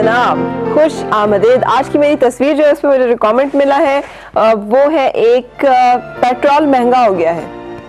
जनाब, खुश आमदीद। आज की मेरी तस्वीर जो है उस पर मुझे कमेंट मिला है वो है एक पेट्रोल महंगा हो गया है,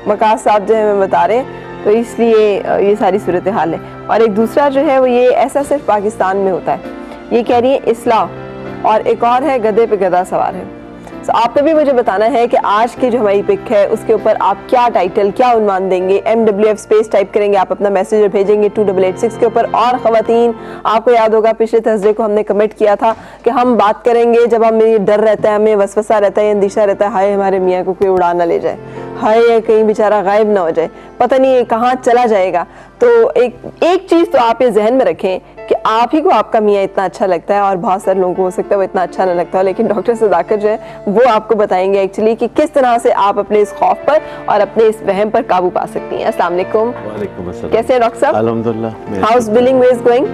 वकास साहब जो है हमें बता रहे हैं, तो इसलिए ये सारी सूरत हाल है। और एक दूसरा जो है वो ये ऐसा सिर्फ पाकिस्तान में होता है, ये कह रही है इस्लाह। और एक और है गधे पे गधा सवार है। तो आपने भी मुझे बताना है कि आज की जो हमारी पिक है उसके ऊपर आप क्या टाइटल, क्या उन्वान देंगे। MWF स्पेस टाइप करेंगे, आप अपना मैसेज भेजेंगे 2886 के ऊपर। और ख़वातीन, आपको याद होगा पिछले थर्सडे को हमने कमेंट किया था कि हम बात करेंगे जब हमें डर रहता है, हमें वसवसा रहता है, अंदेशा रहता है, हाय हमारे मियाँ को कोई उड़ा ना ले जाए, हाय कहीं बेचारा गायब ना हो जाए, पता नहीं कहाँ चला जाएगा। तो एक चीज़ तो आप ये जहन में रखें कि आप ही को आपका मियाँ इतना अच्छा लगता है और बहुत सारे लोगों को हो सकता है वो इतना अच्छा ना लगता हो, लेकिन डॉक्टर सदाकत जो है वो आपको बताएंगे एक्चुअली कि किस तरह से आप अपने इस खौफ पर और अपने इस वहम पर काबू पा सकती हैं। अस्सलाम वालेकुम। वालेकुम अस्सलाम। कैसे हैं डॉक्टर साहब? अल्हम्दुलिल्लाह। How's billing wage going?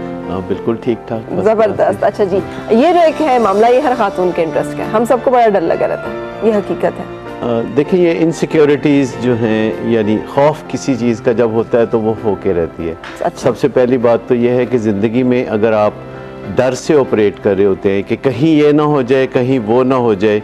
बिल्कुल ठीक ठाक, जबरदस्त। अच्छा जी, ये जो एक है मामला, ये हर खातून के इंटरेस्ट का है, हम सबको बड़ा डर लगा रहता है, ये हकीकत है। देखिए, ये इनसिक्योरिटीज़ जो हैं, यानी खौफ किसी चीज़ का जब होता है तो वो होके रहती है। अच्छा। सबसे पहली बात तो ये है कि ज़िंदगी में अगर आप डर से ऑपरेट कर रहे होते हैं कि कहीं ये ना हो जाए, कहीं वो ना हो जाए,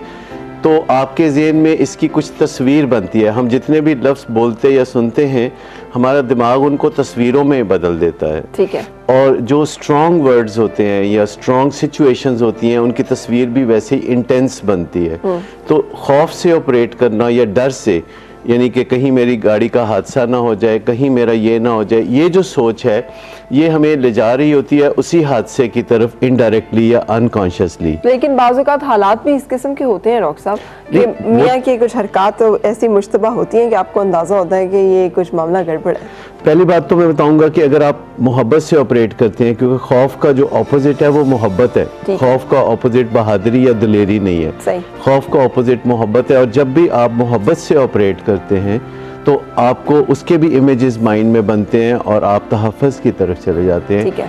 तो आपके ज़हन में इसकी कुछ तस्वीर बनती है। हम जितने भी लफ्ज़ बोलते या सुनते हैं, हमारा दिमाग उनको तस्वीरों में बदल देता है। ठीक है। और जो स्ट्रॉन्ग वर्ड्स होते हैं या स्ट्रॉन्ग सिचुएशंस होती हैं, उनकी तस्वीर भी वैसे ही इंटेंस बनती है। तो खौफ से ऑपरेट करना या डर से, यानी कि कहीं मेरी गाड़ी का हादसा ना हो जाए, कहीं मेरा ये ना हो जाए, ये जो सोच है ये हमें ले जा रही होती है उसी हादसे की तरफ, इनडायरेक्टली या अनकॉन्शियसली। लेकिन बाज़-औक़ात हालात भी इस किस्म के होते हैं डॉक्टर साहब कि मियाँ की कुछ हरकत तो ऐसी मुश्तबा होती हैं कि आपको अंदाज़ा होता है कि ये कुछ मामला गड़बड़ है। पहली बात तो मैं बताऊंगा कि अगर आप मोहब्बत से ऑपरेट करते हैं, क्योंकि खौफ का जो ऑपोजिट है वो मोहब्बत है, खौफ का ऑपोजिट बहादुरी या दिलेरी नहीं है। सही। खौफ का ऑपोजिट मोहब्बत है, और जब भी आप मोहब्बत से ऑपरेट करते हैं तो आपको उसके भी इमेजेस माइंड में बनते हैं और आप तहफ़्फ़ुज़ की तरफ चले जाते हैं। ठीक है।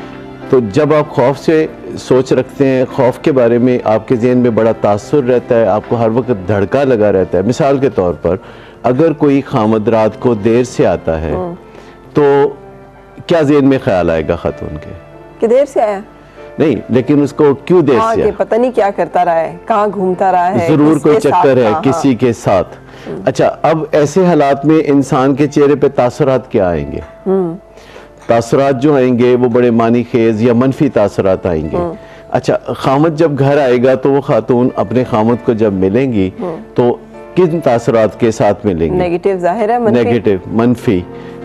तो जब आप खौफ से सोच रखते हैं, खौफ के बारे में आपके ज़हन में बड़ा तासुर रहता है, आपको हर वक्त धड़का लगा रहता है। मिसाल के तौर पर, अगर कोई खामद रात को देर से आता है तो क्या ज़हन में ख्याल आएगा खातून के कि देर से आया? नहीं, लेकिन उसको क्यों देर से, पता नहीं क्या करता रहा है, कहाँ घूमता रहा है, जरूर कोई चक्कर है किसी के साथ। अच्छा, अब ऐसे हालात में इंसान के चेहरे पे तासुरात क्या आएंगे? तासुरात जो आएंगे वो बड़े मानी खेज या मनफी तासुरात आएंगे। अच्छा, खामद जब घर आएगा तो वो खातून अपने खामद को जब मिलेंगी तो किन तासुरात के साथ मिलेंगी? नेगेटिव जाहिर है, नेगेटिव, मनफी।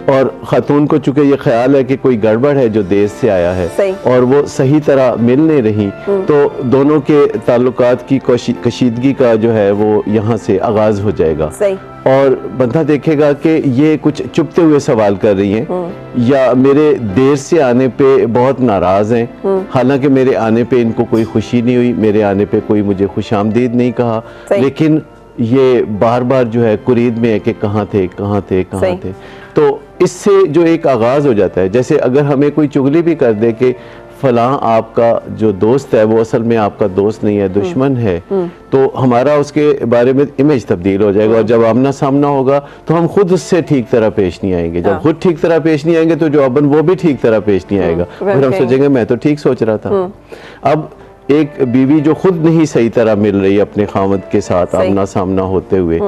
और खातून को चूंकि ये ख्याल है कि कोई गड़बड़ है जो देर से आया है और वो सही तरह मिल नहीं रही, तो दोनों के ताल्लुकात की कशीदगी का जो है वो यहाँ से आगाज हो जाएगा। और बंदा देखेगा कि ये कुछ चुपते हुए सवाल कर रही हैं या मेरे देर से आने पे बहुत नाराज हैं, हालांकि मेरे आने पे इनको कोई खुशी नहीं हुई, मेरे आने पे कोई मुझे खुशामदीद नहीं कहा, लेकिन ये बार बार जो है कुरीद में है कि कहाँ थे, कहाँ थे, कहाँ थे। तो इससे जो एक आगाज़ हो जाता है, जैसे अगर हमें कोई चुगली भी कर दे कि फलां आपका जो दोस्त है वो असल में आपका दोस्त नहीं है, दुश्मन है, तो हमारा उसके बारे में इमेज तब्दील हो जाएगा। और जब आमना सामना होगा तो हम खुद उससे ठीक तरह पेश नहीं आएंगे। जब खुद ठीक तरह पेश नहीं आएंगे तो जवाबन वो भी ठीक तरह पेश नहीं आएगा, फिर हम सोचेंगे मैं तो ठीक सोच रहा था। अब एक बीवी जो खुद नहीं सही तरह मिल रही अपने खामद के साथ आमना सामना होते हुए,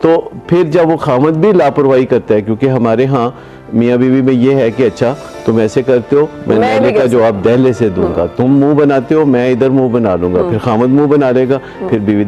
तो फिर जब वो खामद भी लापरवाही करता है, क्योंकि हमारे यहाँ मियाँ बीवी में ये है कि अच्छा तुम ऐसे करते हो, मैं दहले का जवाब दहले से दूंगा, तुम मुंह बनाते हो मैं इधर मुंह बना लूंगा, फिर खामद मुंह बना लेगा, फिर बीवी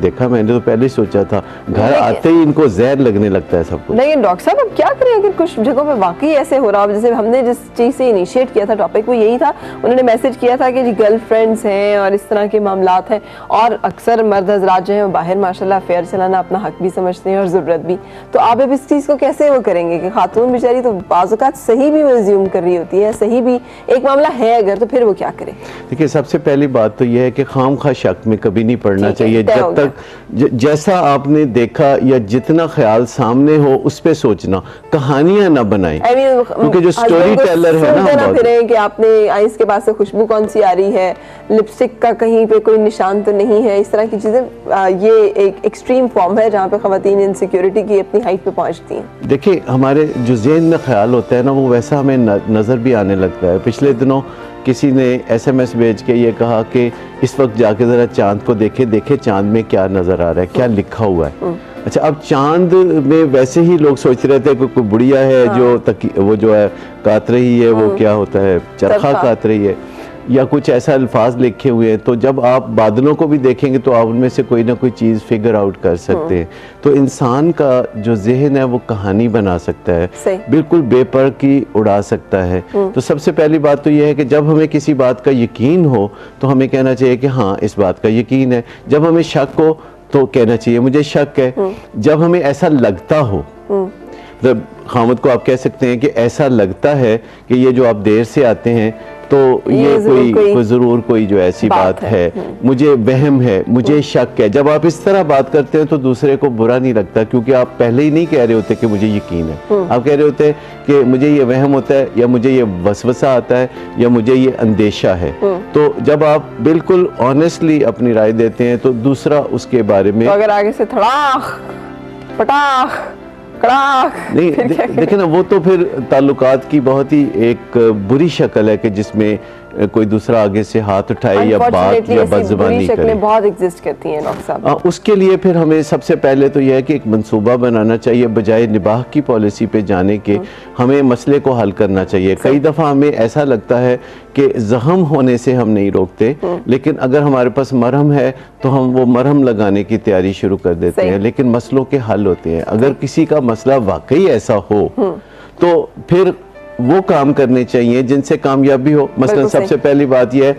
देखा मैंने तो पहले ही सोचा था। घर आते ही इनको जहर लगने लगता है सब कुछ। लेकिन डॉक्टर साहब अब क्या करें अगर कुछ जगहों पे वाकई ऐसे हो रहा हो? जैसे हमने जिस चीज़ से इनिशिएट किया था टॉपिक वो यही था, उन्होंने मैसेज किया था कि जी गर्लफ्रेंड्स हैं और इस तरह के मामलात हैं, और अक्सर मर्द हजरात जो हैं वो बाहर माशाल्लाह अफेयर चलाना अपना हक भी समझते हैं और ज़रूरत भी। तो आप अब इस चीज़ को कैसे वो करेंगे कि खातून बेचारी तो बाज़ औक़ात सही भी वो ज़्यूम कर रही होती है, सही भी एक मामला है अगर, तो फिर वो क्या करे? देखिए, सबसे पहली बात तो यह है कि खामखा शक में कभी नहीं पड़ना चाहिए, जब तक जैसा आपने देखा या जितना ख्याल सामने हो उस पे सोचना, कहानियां ना बनाएं। क्योंकि जो स्टोरी टेलर है ना, फिर कि आपने आइस के पास से खुशबू कौन सी आ रही है, लिपस्टिक का कहीं पे कोई निशान तो नहीं है, इस तरह की चीजें, ये एक एक्सट्रीम फॉर्म है जहाँ पे खवातीन इनसिक्योरिटी की अपनी हाइट पे पहुँचती हैं। देखिए, हमारे जो ज़हन में ख्याल होता है ना वो वैसा हमें नज़र भी आने लगता है। पिछले दिनों किसी ने SMS भेज के ये कहा कि इस वक्त जाके ज़रा चांद को देखे चांद में क्या नज़र आ रहा है, क्या लिखा हुआ है। अच्छा, अब चांद में वैसे ही लोग सोच रहे थे कोई बुढ़िया है जो वो जो है काट रही है, वो क्या होता है, चरखा काट रही है, या कुछ ऐसा अल्फाज लिखे हुए हैं। तो जब आप बादलों को भी देखेंगे तो आप उनमें से कोई ना कोई चीज़ फिगर आउट कर सकते हैं। तो इंसान का जो जहन है वो कहानी बना सकता है, बिल्कुल बेपर की उड़ा सकता है। तो सबसे पहली बात तो ये है कि जब हमें किसी बात का यकीन हो तो हमें कहना चाहिए कि हाँ इस बात का यकीन है। जब हमें शक हो तो कहना चाहिए मुझे शक है। जब हमें ऐसा लगता हो, मतलब खामद को आप कह सकते हैं कि ऐसा लगता है कि ये जो आप देर से आते हैं तो ये कोई ज़रूर कोई जो ऐसी बात है, मुझे वहम है, मुझे शक है। जब आप इस तरह बात करते हैं तो दूसरे को बुरा नहीं लगता, क्योंकि आप पहले ही नहीं कह रहे होते कि मुझे यकीन है। आप कह रहे होते हैं कि मुझे ये वहम होता है, या मुझे ये वसवसा आता है, या मुझे ये अंदेशा है। तो जब आप बिल्कुल ऑनेस्टली अपनी राय देते हैं तो दूसरा उसके बारे में, तो अगर आगे से थड़ाख पटाख नहीं देखें ना, वो तो फिर ताल्लुकात की बहुत ही एक बुरी शक्ल है कि जिसमें कोई दूसरा आगे से हाथ उठाए या बात या बदजुबानी करे। बहुत एग्जिस्ट करती हैं डॉक्टर साहब। उसके लिए फिर हमें सबसे पहले तो यह है कि एक मंसूबा बनाना चाहिए, बजाय निबाह की पॉलिसी पे जाने के हमें मसले को हल करना चाहिए। कई दफ़ा हमें ऐसा लगता है कि जख्म होने से हम नहीं रोकते, लेकिन अगर हमारे पास मरहम है तो हम वो मरहम लगाने की तैयारी शुरू कर देते हैं, लेकिन मसलों के हल होते हैं। अगर किसी का मसला वाकई ऐसा हो तो फिर वो काम करने चाहिए जिनसे कामयाबी हो। मसलन सबसे पहली बात यह है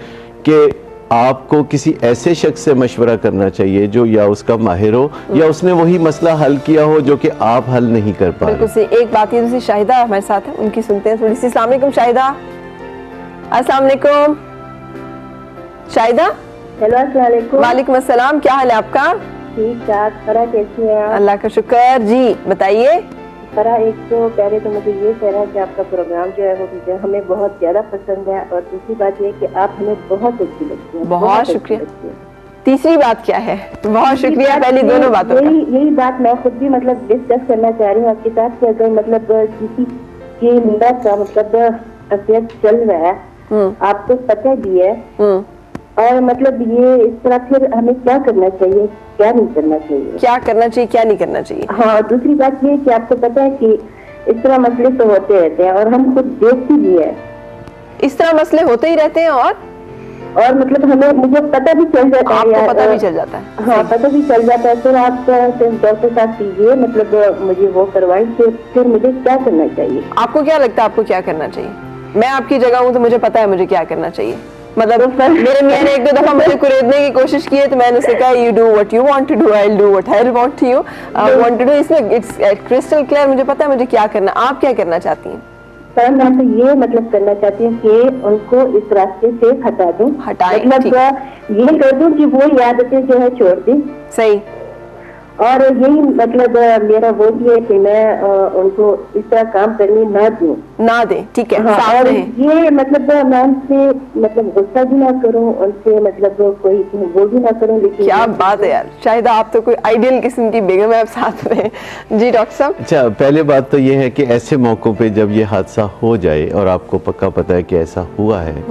कि आपको किसी ऐसे शख्स से मशवरा करना चाहिए जो या उसका माहिर हो या उसने वही मसला हल किया हो जो कि आप हल नहीं कर पा रहे। एक बात ये, दूसरी शाहिदा हमारे साथ है, उनकी सुनते हैं थोड़ी सी। अस्सलाम वालेकुम शाहिदा। अस्सलाम वालेकुम शाहिदा। हेलो अस्सलाम वालेकुम। वालेकुम अस्सलाम, क्या हाल है आपका? ठीक ठाक। फरा कैसी है आप? अल्लाह का शुक्र जी, बताइए। फरा, एक तो पहले तो मुझे ये कहना है कि आपका प्रोग्राम जो है वो मुझे हमें बहुत ज्यादा पसंद है, और दूसरी बात ये कि आप हमें बहुत अच्छी लगती है। बहुत शुक्रिया। तीसरी बात क्या है? बहुत शुक्रिया पहली दोनों बातों का। यही बात मैं खुद भी मतलब डिस्कस करना चाह रही हूँ आपके साथ कि अगर मतलब किसी के मुंडा का मतलब अफेयर चल रहा है, आपको पता भी है, और मतलब ये इस तरह फिर हमें क्या करना चाहिए, क्या नहीं करना चाहिए, क्या करना चाहिए, क्या नहीं करना चाहिए। हाँ, दूसरी बात ये कि आपको पता है कि इस तरह मसले तो होते रहते हैं और हम खुद देखती भी है, इस तरह मसले होते ही रहते हैं, और मतलब हमें मुझे पता भी चल जाता है। आपको पता भी चल जाता है? हाँ, पता भी चल जाता है। फिर आप डॉक्टर साहब कीजिए, मतलब मुझे वो करवाएं, फिर मुझे क्या करना चाहिए? आपको क्या लगता है आपको क्या करना चाहिए? मैं आपकी जगह हूँ तो मुझे पता है मुझे क्या करना चाहिए। मतलब मेरे मियां ने एक दो दफा मुझे कुरेदने की कोशिश की है तो मैंने उससे कहा you do what you want to do, I will do what I want you want to do. इसमें इट्स क्रिस्टल क्लियर, मुझे पता है मुझे क्या करना। आप क्या करना चाहती हैं? सर, मैं तो ये मतलब करना चाहती हूँ कि उनको इस रास्ते से हटा दूं, हटाएं, मतलब ये कर दूं कि वो आदतें जो है छोड़ दें। सही। और यही मतलब मेरा वो भी है कि मैं उनको इस तरह काम करने ना दें। ठीक है। हाँ, और ये मतलब मैं उनसे मतलब गुस्सा भी ना करूं, उनसे मतलब कोई वो भी ना करूं। लेकिन क्या बात है यार शाहिदा, आप तो कोई आइडियल किस्म की बेगम है आप साथ में। जी डॉक्टर साहब। अच्छा, पहले बात तो ये है कि ऐसे मौकों पे जब ये हादसा हो जाए और आपको पक्का पता है कि ऐसा हुआ है,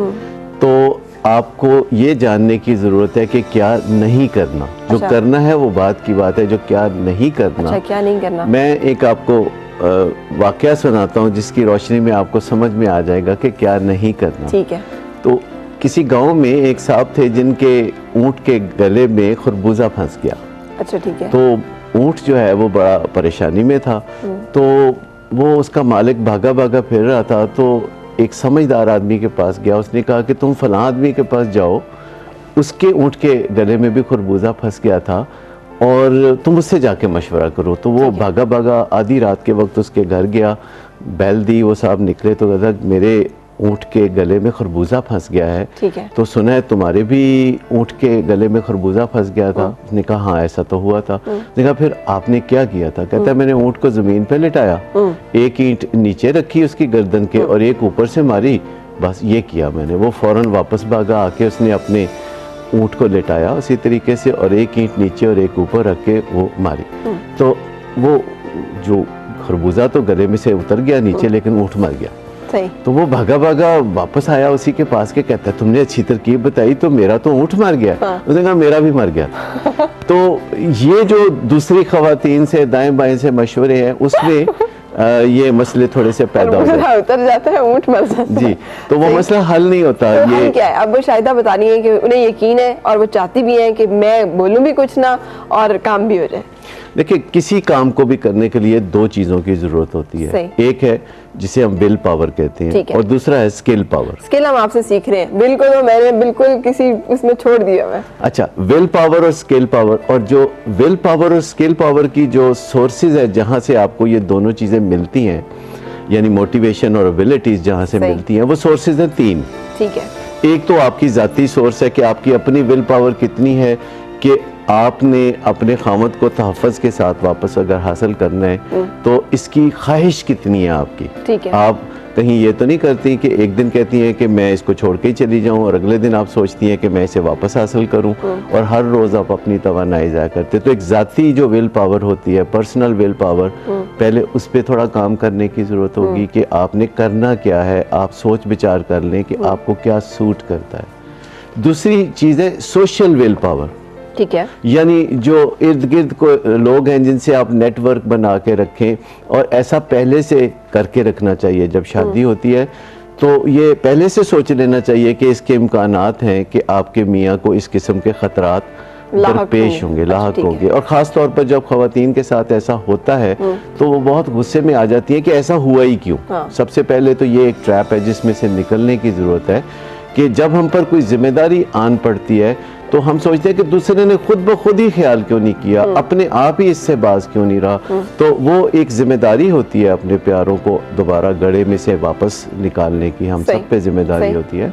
तो आपको ये जानने की ज़रूरत है कि क्या नहीं करना। जो करना है वो बात की बात है, जो क्या नहीं करना। अच्छा, क्या नहीं करना। मैं एक आपको वाकया सुनाता हूँ जिसकी रोशनी में आपको समझ में आ जाएगा कि क्या नहीं करना। ठीक है। तो किसी गांव में एक साहब थे जिनके ऊँट के गले में खरबूजा फंस गया। अच्छा, ठीक है। तो ऊँट जो है वो बड़ा परेशानी में था, तो वो उसका मालिक भागा भागा फिर रहा था। तो एक समझदार आदमी के पास गया, उसने कहा कि तुम फलां आदमी के पास जाओ, उसके ऊँट के गले में भी खरबूजा फंस गया था और तुम उससे जाके मशवरा करो। तो वो भागा भागा आधी रात के वक्त उसके घर गया, बैल दी, वो साहब निकले तो कहता मेरे ऊँट के गले में खरबूजा फंस गया है। ठीक है। तो सुना है तुम्हारे भी ऊँट के गले में खरबूजा फंस गया था। उसने कहा हाँ ऐसा तो हुआ था। उसने कहा फिर आपने क्या किया था? कहता है मैंने ऊँट को जमीन पे लिटाया, एक ईंट नीचे रखी उसकी गर्दन के और एक ऊपर से मारी, बस ये किया मैंने। वो फौरन वापस भागा, आके उसने अपने ऊँट को लिटाया उसी तरीके से और एक ईंट नीचे और एक ऊपर रख के वो मारी। तो वो जो खरबूजा तो गले में से उतर गया नीचे, लेकिन ऊँट मर गया। सही। तो वो भागा भागा वापस आया उसी के पास के, कहता है तुमने अच्छी तरकीब बताई तो मेरा तो ऊँट मर गया। उसने कहा मेरा भी मर गया। तो ये जो दूसरी खवातीन से दाएं बाएं से मशवरे हैं उसमें ये मसले थोड़े से पैदा हो जाते हैं, उतर जाता है, ऊँट मर जाता है। जी। तो वो मसला हल नहीं होता। तो ये क्या है, अब वो शाहिदा बता रही है कि उन्हें यकीन है और वो चाहती भी हैं कि मैं बोलूं भी कुछ ना और काम भी हो जाए। देखिए, किसी काम को भी करने के लिए दो चीज़ों की ज़रूरत होती है। एक है जिसे हम विल पावर कहते हैं और दूसरा है स्किल पावर। स्किल हम आपसे सीख रहे हैं, बिल्कुल तो मैंने बिल्कुल किसी उसमें छोड़ दिया मैं। अच्छा, विल पावर और स्किल पावर, और जो विल पावर और स्किल पावर की जो सोर्सेज है जहाँ से आपको ये दोनों चीज़ें मिलती हैं, यानी मोटिवेशन और एबिलिटीज जहाँ से मिलती हैं, वो सोर्सेज हैं तीन। ठीक है। एक तो आपकी ज़ाती सोर्स है कि आपकी अपनी विल पावर कितनी है कि आपने अपने खामद को तहफ़्फ़ुज़ के साथ वापस अगर हासिल करना है तो इसकी ख्वाहिश कितनी है आपकी। ठीक है। आप कहीं ये तो नहीं करती कि एक दिन कहती हैं कि मैं इसको छोड़ के ही चली जाऊं और अगले दिन आप सोचती हैं कि मैं इसे वापस हासिल करूं, और हर रोज़ आप अपनी तवानाई ज़ाया करते। तो एक ज़ाती जो विल पावर होती है, पर्सनल विल पावर, पहले उस पर थोड़ा काम करने की ज़रूरत होगी कि आपने करना क्या है। आप सोच विचार कर लें कि आपको क्या सूट करता है। दूसरी चीज़ है सोशल विल पावर। ठीक है। यानी जो इर्द गिर्द को लोग हैं जिनसे आप नेटवर्क बना के रखें, और ऐसा पहले से करके रखना चाहिए। जब शादी होती है तो ये पहले से सोच लेना चाहिए कि इसके इम्कानात हैं कि आपके मियाँ को इस किस्म के ख़तरात दरपेश होंगे, लाहक होंगे। और ख़ास तौर पर जब ख़वातीन के साथ ऐसा होता है तो वो बहुत गुस्से में आ जाती है कि ऐसा हुआ ही क्यों। सबसे पहले तो ये एक ट्रैप है जिसमें से निकलने की ज़रूरत है कि जब हम पर कोई जिम्मेदारी आन पड़ती है तो हम सोचते हैं कि दूसरे ने खुद ब खुद ही ख्याल क्यों नहीं किया, अपने आप ही इससे बाज क्यों नहीं रहा। तो वो एक जिम्मेदारी होती है अपने प्यारों को दोबारा गड़े में से वापस निकालने की, हम सब पे जिम्मेदारी होती है।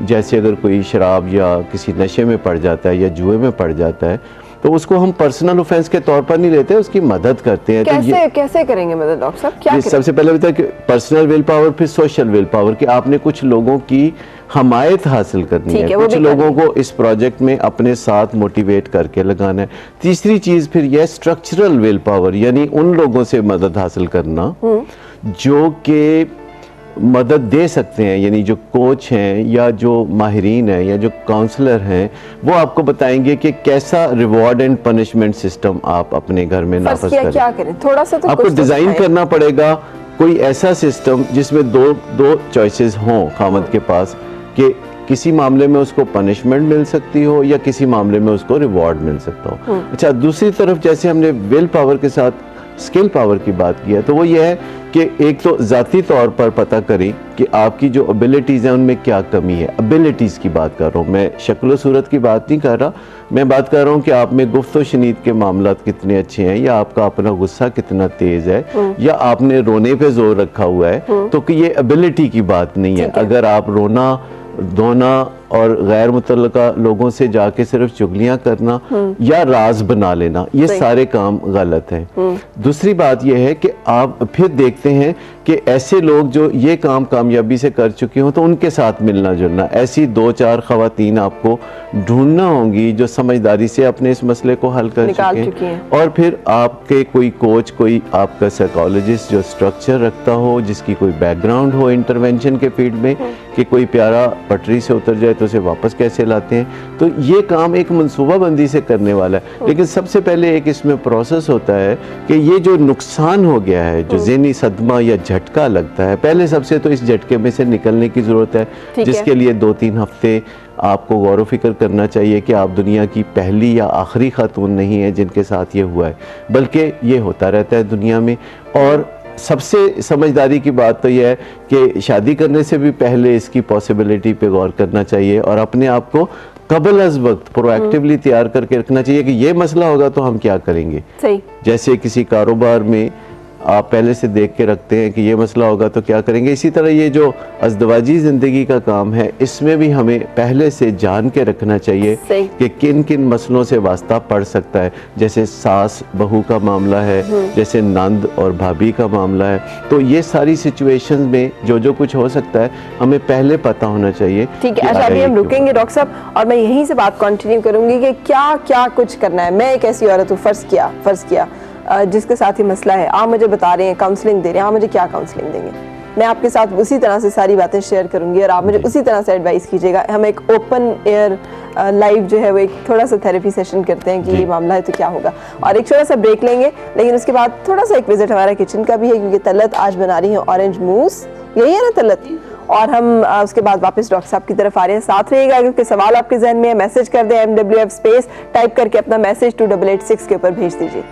जैसे अगर कोई शराब या किसी नशे में पड़ जाता है या जुए में पड़ जाता है तो उसको हम पर्सनल ऑफेंस के तौर पर नहीं लेते, उसकी मदद करते हैं। कैसे, तो कैसे करेंगे मदद डॉक्टर साहब? क्या सबसे पहले होता है कि पर्सनल विल पावर, फिर सोशल विल पावर कि आपने कुछ लोगों की हमायत हासिल करनी है, कुछ लोगों को इस प्रोजेक्ट में अपने साथ मोटिवेट करके लगाना है। तीसरी चीज फिर यह स्ट्रक्चरल विल पावर, यानी उन लोगों से मदद हासिल करना जो कि मदद दे सकते हैं, यानी जो कोच हैं या जो माहिरीन हैं या जो काउंसलर हैं, वो आपको बताएंगे कि कैसा रिवॉर्ड एंड पनिशमेंट सिस्टम आप अपने घर में नाफिज करें। क्या करें? थोड़ा सा तो आपको डिजाइन करना पड़ेगा कोई ऐसा सिस्टम जिसमें दो चॉइसेस हों खामद के पास, कि किसी मामले में उसको पनिशमेंट मिल सकती हो या किसी मामले में उसको रिवॉर्ड मिल सकता हो। अच्छा, दूसरी तरफ जैसे हमने विल पावर के साथ स्किल पावर की बात की है तो वो ये है कि एक तो ज़ाती तौर पर पता करें कि आपकी जो एबिलिटीज़ हैं उनमें क्या कमी है। एबिलिटीज़ की बात कर रहा हूँ मैं, शक्ल सूरत की बात नहीं कर रहा। मैं बात कर रहा हूँ कि आप में गुफ्त व शनीद के मामलात कितने अच्छे हैं, या आपका अपना गुस्सा कितना तेज़ है, या आपने रोने पे जोर रखा हुआ है। तो कि ये एबिलिटी की बात नहीं है। अगर आप रोना धोना और गैर मुतल्लका लोगों से जाके सिर्फ चुगलियां करना या राज बना लेना, ये सारे काम गलत हैं। दूसरी बात यह है कि आप फिर देखते हैं कि ऐसे लोग जो ये काम कामयाबी से कर चुके हों तो उनके साथ मिलना जुलना, ऐसी 2-4 खवातीन आपको ढूंढना होंगी जो समझदारी से अपने इस मसले को हल कर चुके हैं। और फिर आपके कोई कोच, कोई आपका साइकोलॉजिस्ट जो स्ट्रक्चर रखता हो, जिसकी कोई बैकग्राउंड हो इंटरवेंशन के फील्ड में, कि कोई प्यारा पटरी से उतर जाए तो उसे वापस कैसे लाते हैं। तो ये काम एक मंसूबाबंदी से करने वाला है। लेकिन सबसे पहले एक इसमें प्रोसेस होता है कि ये जो नुकसान हो गया है, जो ज़हनी सदमा या झटका लगता है, पहले सबसे तो इस झटके में से निकलने की ज़रूरत है, जिसके लिए 2-3 हफ्ते आपको गौर व फिक्र करना चाहिए कि आप दुनिया की पहली या आखिरी खातून नहीं है जिनके साथ ये हुआ है, बल्कि ये होता रहता है दुनिया में। और सबसे समझदारी की बात तो यह है कि शादी करने से भी पहले इसकी पॉसिबिलिटी पे गौर करना चाहिए और अपने आप को कबल अज वक्त प्रोएक्टिवली तैयार करके रखना चाहिए कि ये मसला होगा तो हम क्या करेंगे। सही। जैसे किसी कारोबार में आप पहले से देख के रखते हैं कि ये मसला होगा तो क्या करेंगे, इसी तरह ये जो अज़दवाजी ज़िंदगी का काम है इसमें भी हमें पहले से जान के रखना चाहिए कि किन किन मसलों से वास्ता पड़ सकता है। जैसे सास बहू का मामला है, जैसे नंद और भाभी का मामला है। तो ये सारी सिचुएशंस में जो जो कुछ हो सकता है हमें पहले पता होना चाहिए। ठीक है, अच्छा अभी हम रुकेंगे डॉक्टर साहब और मैं यहीं से बात कंटिन्यू करूंगी कि क्या क्या कुछ करना है। मैं एक ऐसी औरत हूँ, फर्ज किया जिसके साथ ही मसला है, आप मुझे बता रहे हैं, काउंसलिंग दे रहे हैं, आप मुझे क्या काउंसलिंग देंगे? मैं आपके साथ उसी तरह से सारी बातें शेयर करूंगी और आप मुझे उसी तरह से एडवाइस कीजिएगा। हम एक ओपन एयर लाइव जो है वो एक थोड़ा सा थेरेपी सेशन करते हैं कि ये मामला है तो क्या होगा। और एक छोटा सा ब्रेक लेंगे, लेकिन उसके बाद थोड़ा सा एक विजिट हमारा किचन का भी है, क्योंकि तलत आज बना रही है ऑरेंज मूस, यही है ना तलत। और हम उसके बाद वापस डॉक्टर साहब की तरफ आ रहे हैं। साथ रहिएगा, क्योंकि सवाल आपके जहन में है, मैसेज कर दें MWF स्पेस टाइप करके अपना मैसेज 2886 के ऊपर भेज दीजिए।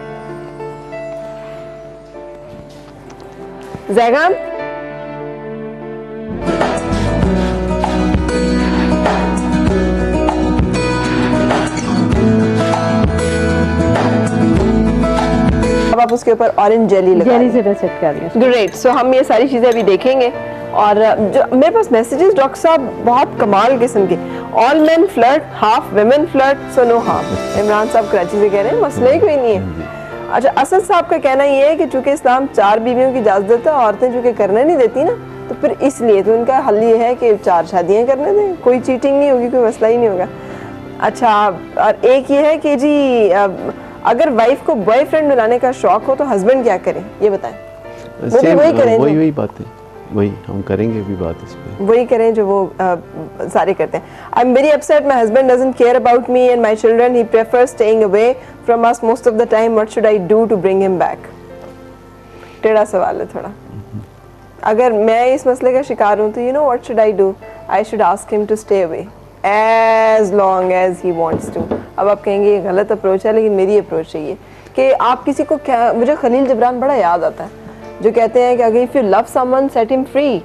जैगाम अब आप उसके ऊपर ऑरेंज जेली से बस सेट कर रही हूँ। ग्रेट। सो हम ये सारी चीजें अभी देखेंगे। और जो मेरे पास मैसेजेस डॉक्टर साहब बहुत कमाल किस्म के, all men flirt half women flirt so no harm. Imran साहब कराची से कह रहे हैं मसले ही कोई नहीं है। अच्छा, असद साहब का कहना ये है कि चूंकि इस्लाम 4 बीवियों की इजाजत देता है, औरतें चूंकि करने नहीं देती ना, तो फिर इसलिए तो उनका हल ये है कि 4 शादियां करने दें, कोई चीटिंग नहीं होगी, कोई मसला ही नहीं होगा। अच्छा, और एक ये है कि जी अगर वाइफ को बॉयफ्रेंड बनाने का शौक हो तो हस्बैंड क्या करें, ये बताएं। वो भी वही करें, वही बात है, वही हम करेंगे भी बात इस पे, वही करें जो वो सारे करते हैं। I am very upset, my husband doesn't care about me and my children, he prefers staying away from us most of the time, what should I do to bring him back. टेढ़ा सवाल है थोड़ा। अगर मैं इस मसले का शिकार हूं तो you know what should I do, I should ask him to stay away as long as he wants to। अब आप कहेंगे ये गलत अप्रोच है, लेकिन मेरी अप्रोच है ये कि आप किसी को क्या, मुझे खलील जिब्रान बड़ा याद आता है जो कहते हैं कि अगर if you love someone set him free,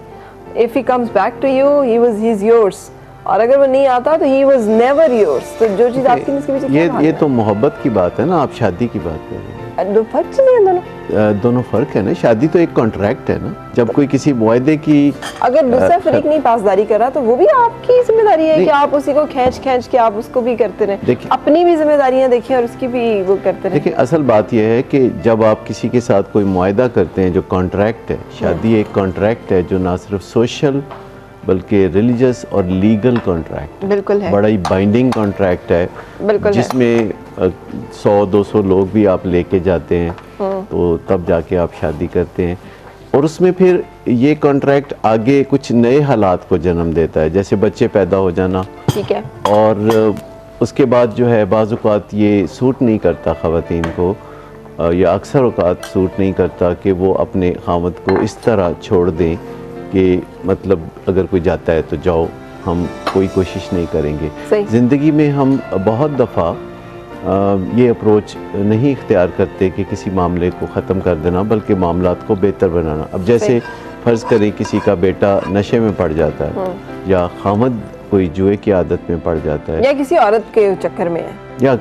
if he comes back to you he is yours, और अगर वो नहीं आता तो ही वाज नेवर योर्स। तो जो चीज आपकी इसके पीछे ये तो मोहब्बत की बात है ना, आप शादी की बात कर रहे हैं। दो फर्क नहीं है दोनों? दोनों फर्क है ना, शादी तो एक कॉन्ट्रैक्ट है ना, जब कोई किसी मुआहदे की अगर दूसरा फरीक नहीं पासदारी कर रहा तो वो भी आपकी जिम्मेदारी है कि आप उसी को खींच के आप उसको भी करते रहें। अपनी भी जिम्मेदारियां देखें और उसकी भी वो करते रहें। देखिए, असल बात यह है कि जब आप किसी के साथ कोई मुआहदा करते हैं जो कॉन्ट्रैक्ट है, शादी एक कॉन्ट्रैक्ट है जो ना सिर्फ सोशल बल्कि रिलीजियस और लीगल कॉन्ट्रैक्ट बिल्कुल है, बड़ा ही बाइंडिंग कॉन्ट्रैक्ट है, बिल्कुल जिसमें 100-200 लोग भी आप लेके जाते हैं तो तब जाके आप शादी करते हैं। और उसमें फिर ये कॉन्ट्रैक्ट आगे कुछ नए हालात को जन्म देता है, जैसे बच्चे पैदा हो जाना, ठीक है, और उसके बाद जो है बाज़ औक़ात ये सूट नहीं करता ख़वातीन को, या अक्सर औक़ात सूट नहीं करता कि वो अपने ख़ावंद को इस तरह छोड़ दें कि मतलब अगर कोई जाता है तो जाओ, हम कोई कोशिश नहीं करेंगे। ज़िंदगी में हम बहुत दफ़ा ये अप्रोच नहीं इख्तियार करते कि किसी मामले को ख़त्म कर देना, बल्कि मामलात को बेहतर बनाना। अब जैसे फ़र्ज़ करें किसी का बेटा नशे में पड़ जाता है, या ख़ावंद कोई जुए की आदत में पड़ जाता है, या किसी औरत के चक्कर में है, या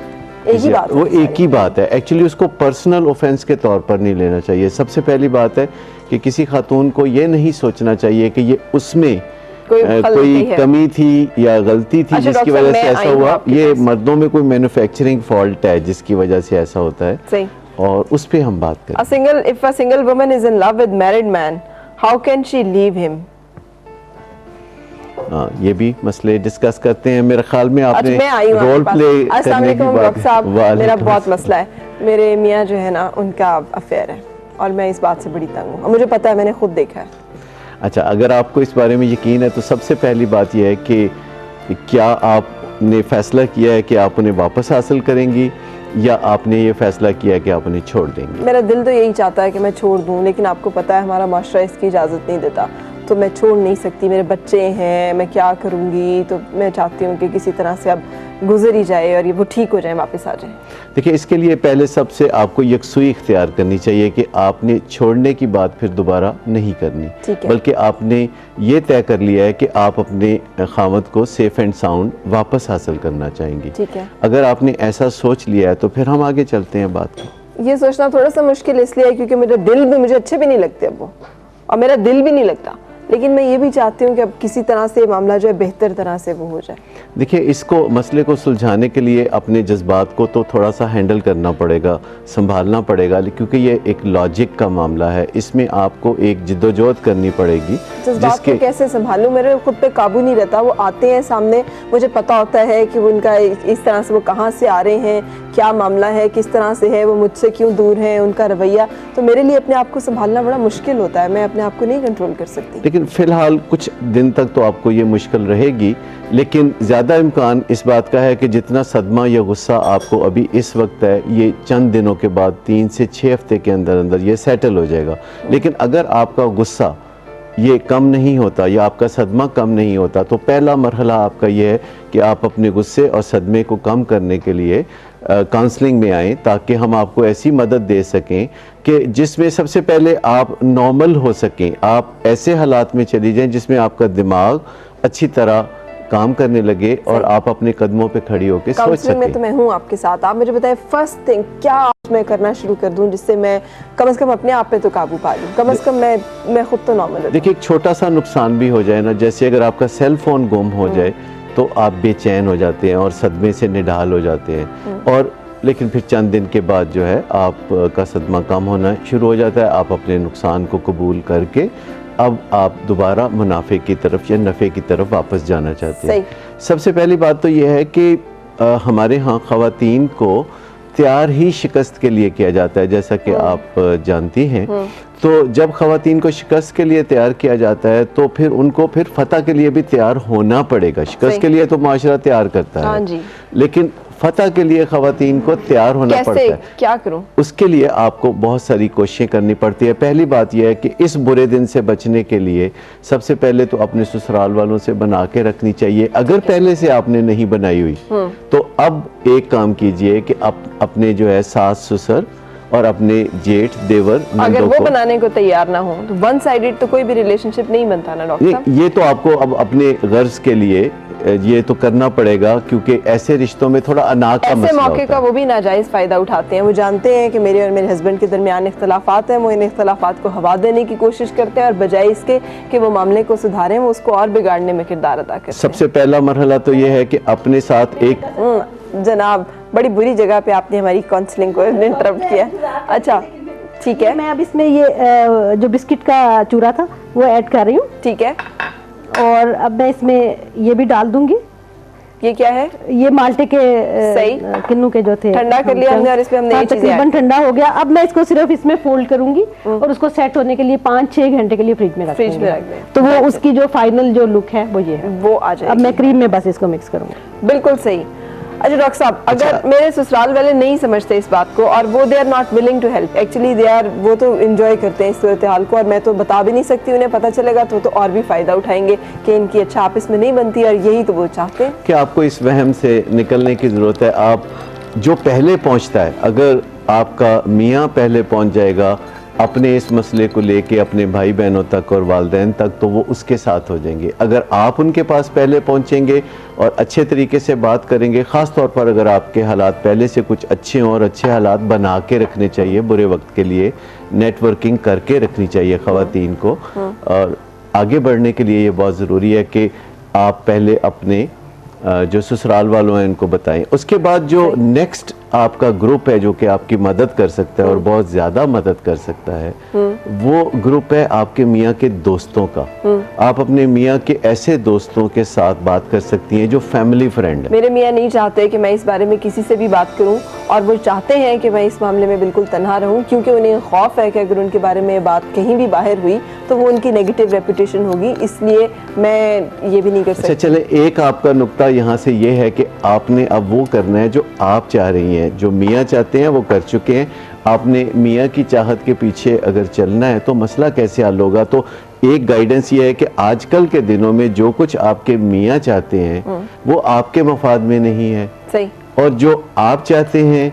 एक ही बात, वो एक ही बात है। एक्चुअली उसको पर्सनल ऑफेंस के तौर पर नहीं लेना चाहिए। सबसे पहली बात है कि किसी खातून को ये नहीं सोचना चाहिए कि ये उसमें कोई कमी थी या गलती थी जिसकी वजह से ऐसा हुआ। ये मर्दों में कोई मैन्युफैक्चरिंग फॉल्ट है जिसकी वजह से ऐसा होता है। सही। और उस पे हम बात करें। If a single woman is in love with married man, how can she leave him? ये भी मसले डिस्कस करते हैं। मेरे ख्याल में आपने रोल प्ले करने की बात, मेरा बहुत मसला है। मेरे मियाँ जो है ना, उनका अफेयर है और मैं इस बात से बड़ी तंग हूँ, मुझे पता है, मैंने खुद देखा है। अच्छा, अगर आपको इस बारे में यकीन है तो सबसे पहली बात यह है कि क्या आपने फैसला किया है कि आप उन्हें वापस हासिल करेंगी, या आपने ये फैसला किया है कि आप उन्हें छोड़ देंगे? मेरा दिल तो यही चाहता है कि मैं छोड़ दूं, लेकिन आपको पता है हमारा माशरा इसकी इजाज़त नहीं देता, तो मैं छोड़ नहीं सकती। मेरे बच्चे हैं, मैं क्या करूँगी? तो मैं चाहती हूँ कि किसी तरह से अब गुजर ही जाए और ये वो ठीक हो जाए, वापस आ जाए। देखिए, इसके लिए पहले सबसे आपको यकसुई इख्तियार करनी चाहिए कि आपने छोड़ने की बात फिर दोबारा नहीं करनी, बल्कि आपने ये तय कर लिया है कि आप अपने ख़ावंद को सेफ एंड साउंड वापस हासिल करना चाहेंगे। ठीक है। अगर आपने ऐसा सोच लिया है तो फिर हम आगे चलते हैं बात को। ये सोचना थोड़ा सा मुश्किल इसलिए है क्योंकि मेरा दिल भी, मुझे अच्छे भी नहीं लगते अब वो, और मेरा दिल भी नहीं लगता। लेकिन मैं ये भी चाहती हूँ कि अब किसी तरह से मामला जो है बेहतर तरह से वो हो जाए। देखिए, इसको मसले को सुलझाने के लिए अपने जज्बात को तो थोड़ा सा हैंडल करना पड़ेगा, संभालना पड़ेगा, क्योंकि ये एक लॉजिक का मामला है, इसमें आपको एक जिद्दोजहद करनी पड़ेगी। जज्बात को कैसे संभालूं, मेरे खुद पे काबू नहीं रहता। वो आते हैं सामने, मुझे पता होता है कि उनका इस तरह से वो कहाँ से आ रहे हैं, क्या मामला है, किस तरह से है, वो मुझसे क्यों दूर हैं, उनका रवैया, तो मेरे लिए अपने आप को संभालना बड़ा मुश्किल होता है। मैं अपने आप को नहीं कंट्रोल कर सकती। लेकिन फ़िलहाल कुछ दिन तक तो आपको ये मुश्किल रहेगी, लेकिन ज़्यादा इम्कान इस बात का है कि जितना सदमा या गुस्सा आपको अभी इस वक्त है, ये चंद दिनों के बाद 3 से 6 हफ्ते के अंदर अंदर ये सेटल हो जाएगा। लेकिन अगर आपका गुस्सा ये कम नहीं होता या आपका सदमा कम नहीं होता, तो पहला मरहला आपका ये है कि आप अपने गुस्से और सदमे को कम करने के लिए काउंसलिंग में आएँ, ताकि हम आपको ऐसी मदद दे सकें कि जिसमें सबसे पहले आप नॉर्मल हो सकें, आप ऐसे हालात में चली जाएं जिसमें आपका दिमाग अच्छी तरह काम करने लगे और आप अपने कदमों पे खड़ी होकर सोच सकें। में तो मैं हूँ आपके साथ। आप मुझे बताएं, फर्स्ट थिंग क्या आज मैं करना शुरू कर दूं जिससे मैं कम से कम अपने आप पे तो काबू पा लूं, कम से कम मैं खुद तो नॉर्मल हूं। देखिए, एक छोटा सा नुकसान भी हो जाए ना, जैसे अगर आपका सेल फोन गुम हो जाए तो आप बेचैन हो जाते हैं और सदमे से निढाल हो जाते हैं, और लेकिन फिर चंद दिन के बाद जो है आपका सदमा कम होना शुरू हो जाता है। आप अपने नुकसान को कबूल करके अब आप दोबारा मुनाफे की तरफ या नफ़े की तरफ वापस जाना चाहते हैं। सबसे पहली बात तो यह है कि हमारे यहाँ ख़वातीन को तैयार ही शिकस्त के लिए किया जाता है, जैसा कि आप जानती हैं। तो जब ख़वातीन को शिकस्त के लिए तैयार किया जाता है तो फिर उनको फिर फतह के लिए भी तैयार होना पड़ेगा। शिकस्त के लिए तो माशरा तैयार करता है, लेकिन फतह के लिए ख़वातीन को तैयार होना पड़ता है। क्या करूं? उसके लिए आपको बहुत सारी कोशिशें करनी पड़ती है। पहली बात यह है कि इस बुरे दिन से बचने के लिए सबसे पहले तो अपने ससुराल वालों से बना के रखनी चाहिए। अगर पहले से आपने नहीं बनाई हुई तो अब एक काम कीजिए कि अपने जो है सास ससुर और अपने जेठ देवर अगर वो बनाने को तैयार ना हो तो वन साइडेड तो कोई भी रिलेशनशिप नहीं बनता ना डॉक्टर साहब। ये तो आपको अब अपने गर्ज के लिए ये तो करना पड़ेगा, क्योंकि ऐसे रिश्तों में थोड़ा अनाक का मसला मौके का वो भी नाजायज फायदा उठाते हैं। वो जानते हैं कि मेरे और मेरे हस्बैंड के दरमियान इख्तलाफात हैं, वो इन इख्तलाफात को हवा देने की कोशिश करते हैं और बजाय इसके कि वो मामले को सुधारें, वो उसको और बिगाड़ने में किरदार अदा करते हैं। सबसे पहला मरहला तो ये है कि अपने साथ एक जनाब, बड़ी बुरी जगह पे आपने हमारी काउंसलिंग को इंटरप्ट किया। अच्छा ठीक है, मैं अब इसमें ये जो बिस्किट का चूरा था वो ऐड कर रही हूँ। ठीक है, और अब मैं इसमें ये भी डाल दूंगी। ये क्या है? ये माल्टे के सही किन्नू के जो थे ठंडा कर लिया हमने और इसमें हमने ये चीजें तकरीबन ठंडा हो गया। अब मैं इसको सिर्फ इसमें फोल्ड करूंगी और उसको सेट होने के लिए 5-6 घंटे के लिए फ्रिज में रख दूंगी। तो वो उसकी जो फाइनल जो लुक है वो ये है, वो आ जाएगी। अब मैं क्रीम में बस इसको मिक्स करूंगी। बिल्कुल सही। अच्छा डॉक्टर साहब, अगर मेरे ससुराल वाले नहीं समझते इस बात को और वो they are not willing to help, actually they are, वो तो एंजॉय करते हैं इस सूरत हाल को और मैं तो बता भी नहीं सकती, उन्हें पता चलेगा तो और भी फायदा उठाएंगे कि इनकी अच्छा आपस में नहीं बनती, और यही तो वो चाहते हैं। कि आपको इस वहम से निकलने की ज़रूरत है। आप जो पहले पहुंचता है, अगर आपका मियाँ पहले पहुंच जाएगा अपने इस मसले को लेके अपने भाई बहनों तक और वालिदैन तक, तो वो उसके साथ हो जाएंगे। अगर आप उनके पास पहले पहुंचेंगे और अच्छे तरीके से बात करेंगे, ख़ास तौर पर अगर आपके हालात पहले से कुछ अच्छे हों, और अच्छे हालात बना के रखने चाहिए बुरे वक्त के लिए, नेटवर्किंग करके रखनी चाहिए ख़वातीन को। और आगे बढ़ने के लिए ये बहुत ज़रूरी है कि आप पहले अपने जो ससुराल वालों हैं इनको बताएं। उसके बाद जो नेक्स्ट आपका ग्रुप है जो कि आपकी मदद कर सकता है और बहुत ज़्यादा मदद कर सकता है, वो ग्रुप है आपके मियाँ के दोस्तों का। आप अपने मियाँ के ऐसे दोस्तों के साथ बात कर सकती हैं जो फैमिली फ्रेंड है। मेरे मियाँ नहीं चाहते कि मैं इस बारे में किसी से भी बात करूं, और वो चाहते हैं कि मैं इस मामले में बिल्कुल तन्हा रहूं, क्योंकि उन्हें खौफ है कि अगर उनके बारे में बात कहीं भी बाहर हुई तो वो उनकी नेगेटिव रेपुटेशन होगी, इसलिए मैं ये भी नहीं कर सकती। अच्छा चले, एक आपका नुक्ता यहाँ से ये है कि आपने अब वो करना है जो आप चाह रही हैं, जो मियाँ चाहते हैं वो कर चुके हैं। आपने मियाँ की चाहत के पीछे अगर चलना है तो मसला कैसे हल होगा? तो एक गाइडेंस ये है कि आजकल के दिनों में जो कुछ आपके मियाँ चाहते हैं वो आपके मफाद में नहीं है, सही, और जो आप चाहते हैं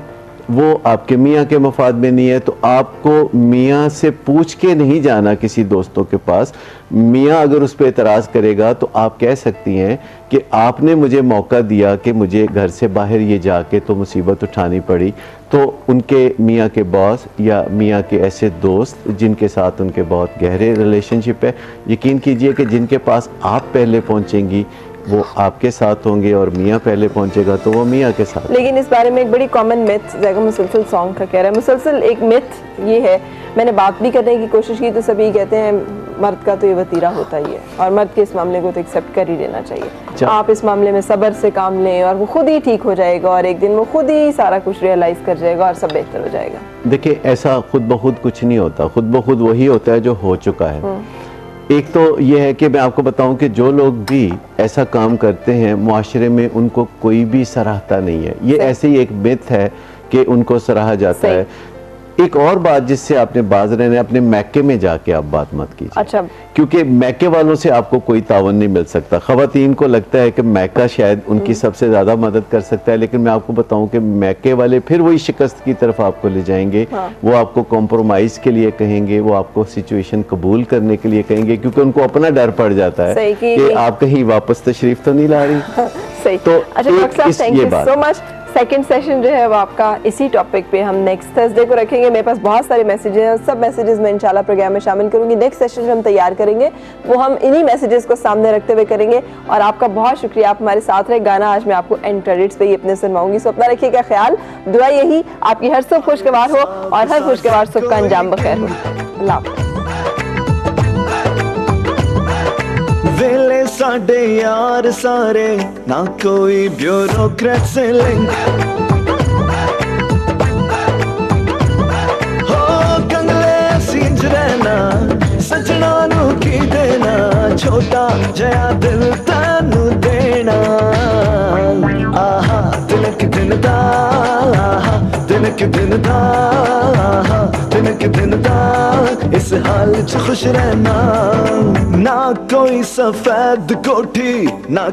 वो आपके मियाँ के मफाद में नहीं है, तो आपको मियाँ से पूछ के नहीं जाना किसी दोस्तों के पास। मियाँ अगर उस पर एतराज़ करेगा तो आप कह सकती हैं कि आपने मुझे मौका दिया कि मुझे घर से बाहर ये जाके तो मुसीबत उठानी पड़ी, तो उनके मियाँ के बॉस या मियाँ के ऐसे दोस्त जिनके साथ उनके बहुत गहरे रिलेशनशिप है, यकीन कीजिए कि जिनके पास आप पहले पहुँचेंगी वो आपके साथ होंगे, और मियाँ पहले पहुंचेगा तो वो मियाँ के साथ। लेकिन इस बारे में एक बड़ी कॉमन मिथ जैसे मुसलसल सॉन्ग का कह रहा है, मुसलसल एक मिथ ये है, मैंने बात भी करने की कोशिश की तो सभी कहते हैं मर्द का तो ये वतीरा होता ही है और मर्द के इस मामले को तो एक्सेप्ट कर ही लेना चाहिए। आप इस मामले में सब्र से काम लें और वो खुद ही ठीक हो जाएगा और एक दिन वो खुद ही सारा कुछ रियलाइज कर जाएगा और सब बेहतर हो जाएगा। देखिए, ऐसा खुद ब खुद कुछ नहीं होता, खुद ब खुद वही होता है जो हो चुका है। एक तो ये है कि मैं आपको बताऊं कि जो लोग भी ऐसा काम करते हैं मुआशरे में उनको कोई भी सराहता नहीं है, ये ऐसे ही एक मिथ है कि उनको सराहा जाता है। एक और बात जिससे आपने बाज रहना, अपने मैके में जाके आप बात मत कीजिए। अच्छा। क्योंकि मैके वालों से आपको कोई तावन नहीं मिल सकता। ख़वातीन को लगता है कि मैका शायद उनकी सबसे ज़्यादा मदद कर सकता है, लेकिन मैं आपको बताऊं कि मैके वाले फिर वही शिकस्त की तरफ आपको ले जाएंगे। वो आपको कॉम्प्रोमाइज़ के लिए कहेंगे, वो आपको सिचुएशन कबूल करने के लिए कहेंगे, क्योंकि उनको अपना डर पड़ जाता है कि आप कहीं वापस तशरीफ तो नहीं ला रही। सही। तो अच्छा, thank you so much. Second session जो है वो आपका इसी टॉपिक पे हम नेक्स्ट थर्सडे को रखेंगे। मेरे पास बहुत सारे मैसेजेस हैं, सब मैसेजेस मैं इंशाल्लाह प्रोग्राम में शामिल करूंगी। नेक्स्ट सेशन जो हम तैयार करेंगे वो हम इन्हीं मैसेजेस को सामने रखते हुए करेंगे। और आपका बहुत शुक्रिया, आप हमारे साथ रहे। गाना आज मैं आपको एंड क्रेडिट्स पे ही अपने सुनवाऊंगी। सो अपना रखिएगा ख्याल, दुआ यही आपकी हर सुख खुशगवार हो और हर खुशगवार सुख का अंजाम बखैर हो। अल्लाह हाफ़िज़। वेले साडे यार सारे ना कोई ब्यूरोक्रेट से लिंक हो, कंगले सींच रहना सजना नू की देना, छोटा जया दिल तानू देना। आहा तिलक दिन दा, आहा तिलक दिन दा, आहा तिलक दिन दा, इस हाल च खुश रहना। ना कोई सफेद कोठी ना